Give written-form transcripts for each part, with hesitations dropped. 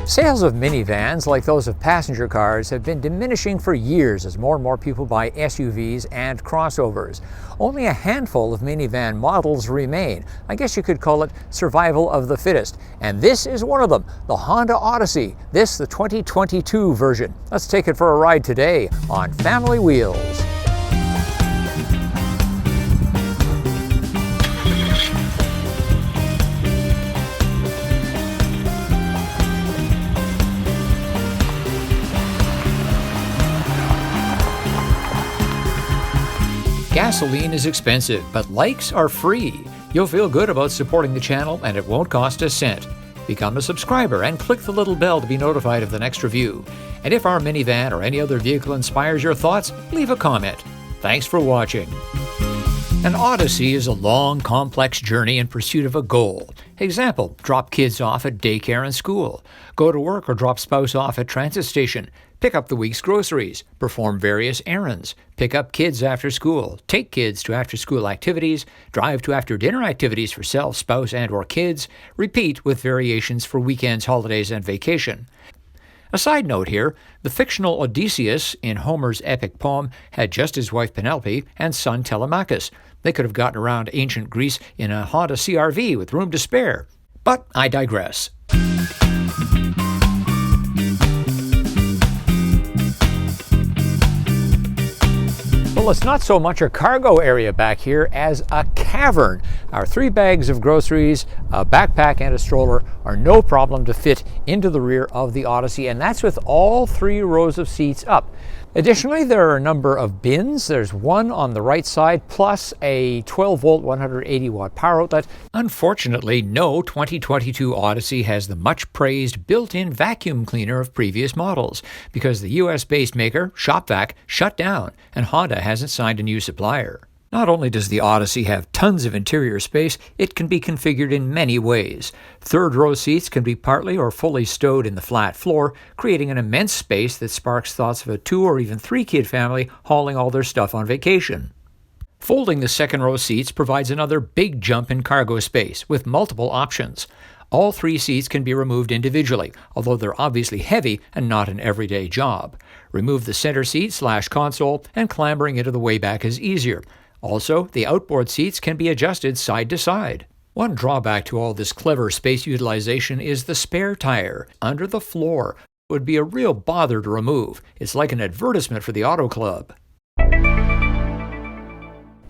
Sales of minivans, like those of passenger cars, have been diminishing for years as more and more people buy SUVs and crossovers. Only a handful of minivan models remain. I guess you could call it survival of the fittest. And this is one of them, the Honda Odyssey. This, the 2022 version. Let's take it for a ride today on Family Wheels. Gasoline is expensive, but likes are free. You'll feel good about supporting the channel, and it won't cost a cent. Become a subscriber and click the little bell to be notified of the next review. And if our minivan or any other vehicle inspires your thoughts, leave a comment. Thanks for watching. An Odyssey is a long, complex journey in pursuit of a goal. Example, drop kids off at daycare and school. Go to work or drop spouse off at transit station. Pick up the week's groceries, perform various errands, pick up kids after school, take kids to after-school activities, drive to after-dinner activities for self, spouse, and/or kids, repeat with variations for weekends, holidays, and vacation. A side note here, the fictional Odysseus in Homer's epic poem had just his wife Penelope and son Telemachus. They could have gotten around ancient Greece in a Honda CR-V with room to spare. But I digress. Well, it's not so much a cargo area back here as a cavern. Our 3 bags of groceries, a backpack, and a stroller are no problem to fit into the rear of the Odyssey, and that's with all 3 rows of seats up. Additionally, there are a number of bins. There's one on the right side, plus a 12-volt, 180-watt power outlet. Unfortunately, no 2022 Odyssey has the much-praised built-in vacuum cleaner of previous models, because the US-based maker, ShopVac, shut down, and Honda hasn't signed a new supplier. Not only does the Odyssey have tons of interior space, it can be configured in many ways. Third-row seats can be partly or fully stowed in the flat floor, creating an immense space that sparks thoughts of a 2 or even 3-kid family hauling all their stuff on vacation. Folding the second-row seats provides another big jump in cargo space, with multiple options. All 3 seats can be removed individually, although they're obviously heavy and not an everyday job. Remove the center seat/console, and clambering into the way back is easier. Also, the outboard seats can be adjusted side to side. One drawback to all this clever space utilization is the spare tire under the floor. It would be a real bother to remove. It's like an advertisement for the auto club.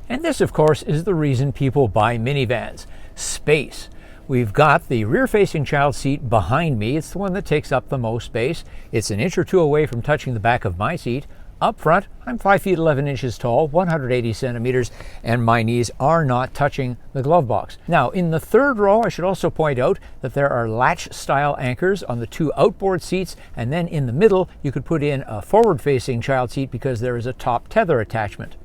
And this, of course, is the reason people buy minivans: space. We've got the rear-facing child seat behind me. It's the one that takes up the most space. It's an inch or 2 away from touching the back of my seat. Up front, I'm 5 feet 11 inches tall, 180 centimeters, and my knees are not touching the glove box. Now, in the third row, I should also point out that there are latch-style anchors on the 2 outboard seats, and then in the middle, you could put in a forward-facing child seat because there is a top tether attachment.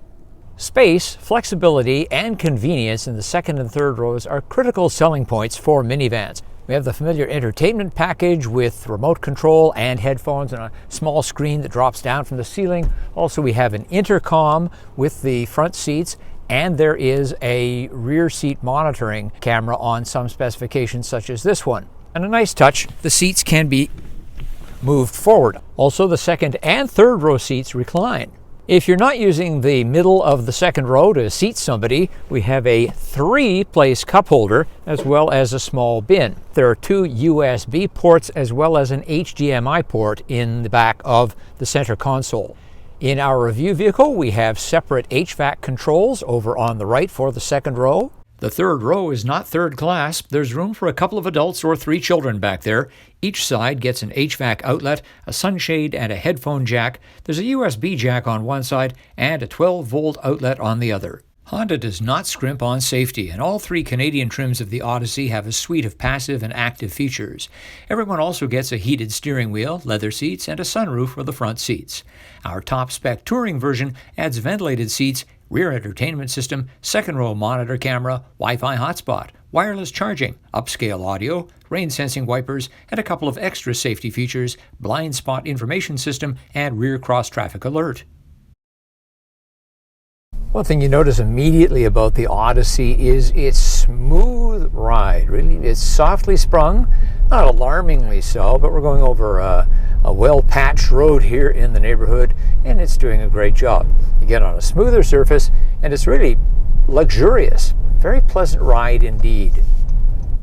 Space, flexibility, and convenience in the second and third rows are critical selling points for minivans. We have the familiar entertainment package with remote control and headphones and a small screen that drops down from the ceiling. Also, we have an intercom with the front seats, and there is a rear seat monitoring camera on some specifications such as this one. And a nice touch, the seats can be moved forward. Also, the second and third row seats recline. If you're not using the middle of the second row to seat somebody, we have a 3-place cup holder as well as a small bin. There are 2 USB ports as well as an HDMI port in the back of the center console. In our review vehicle, we have separate HVAC controls over on the right for the second row. The third row is not third class. There's room for a couple of adults or 3 children back there. Each side gets an HVAC outlet, a sunshade, and a headphone jack. There's a USB jack on one side and a 12-volt outlet on the other. Honda does not scrimp on safety, and all 3 Canadian trims of the Odyssey have a suite of passive and active features. Everyone also gets a heated steering wheel, leather seats, and a sunroof for the front seats. Our top-spec touring version adds ventilated seats, rear entertainment system, second-row monitor camera, Wi-Fi hotspot, wireless charging, upscale audio, rain-sensing wipers, and a couple of extra safety features, blind spot information system, and rear cross-traffic alert. One thing you notice immediately about the Odyssey is its smooth ride. Really, it's softly sprung, not alarmingly so, but we're going over a well-patched road here in the neighborhood, and it's doing a great job. You get on a smoother surface, and it's really luxurious. Very pleasant ride indeed.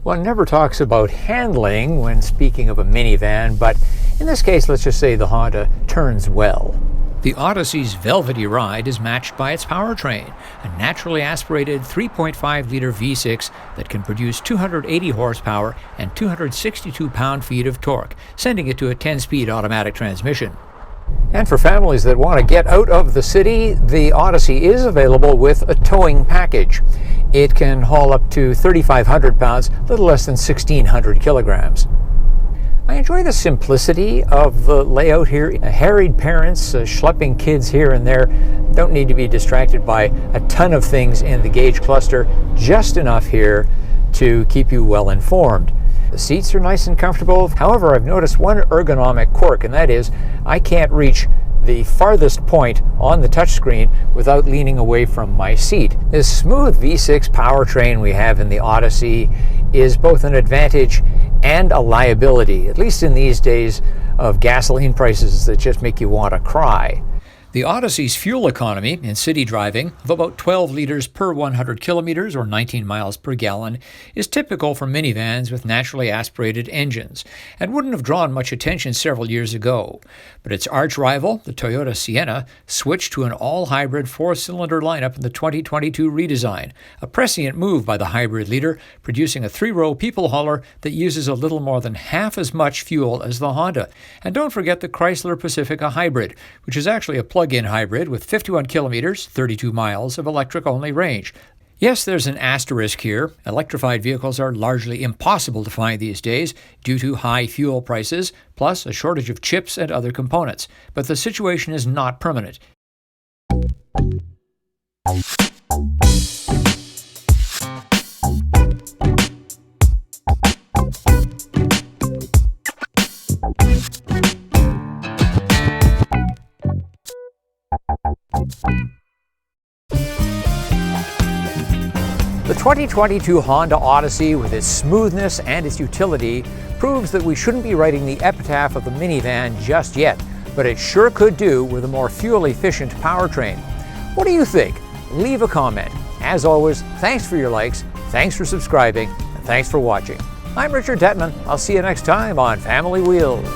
One never talks about handling when speaking of a minivan, but in this case, let's just say the Honda turns well. The Odyssey's velvety ride is matched by its powertrain, a naturally aspirated 3.5-liter V6 that can produce 280 horsepower and 262 pound-feet of torque, sending it to a 10-speed automatic transmission. And for families that want to get out of the city, the Odyssey is available with a towing package. It can haul up to 3,500 pounds, a little less than 1,600 kilograms. I enjoy the simplicity of the layout here. Harried parents schlepping kids here and there don't need to be distracted by a ton of things in the gauge cluster, just enough here to keep you well informed. The seats are nice and comfortable. However, I've noticed one ergonomic quirk, and that is I can't reach the farthest point on the touchscreen without leaning away from my seat. This smooth V6 powertrain we have in the Odyssey is both an advantage and a liability, at least in these days of gasoline prices that just make you want to cry. The Odyssey's fuel economy in city driving of about 12 liters per 100 kilometers or 19 miles per gallon is typical for minivans with naturally aspirated engines and wouldn't have drawn much attention several years ago. But its arch rival, the Toyota Sienna, switched to an all-hybrid four-cylinder lineup in the 2022 redesign, a prescient move by the hybrid leader, producing a three-row people hauler that uses a little more than half as much fuel as the Honda. And don't forget the Chrysler Pacifica hybrid, which is actually a plug-in hybrid with 51 kilometers, 32 miles of electric-only range. Yes, there's an asterisk here. Electrified vehicles are largely impossible to find these days due to high fuel prices, plus a shortage of chips and other components. But the situation is not permanent. The 2022 Honda Odyssey, with its smoothness and its utility, proves that we shouldn't be writing the epitaph of the minivan just yet, but it sure could do with a more fuel-efficient powertrain. What do you think? Leave a comment. As always, thanks for your likes, thanks for subscribing, and thanks for watching. I'm Richard Detman. I'll see you next time on Family Wheels.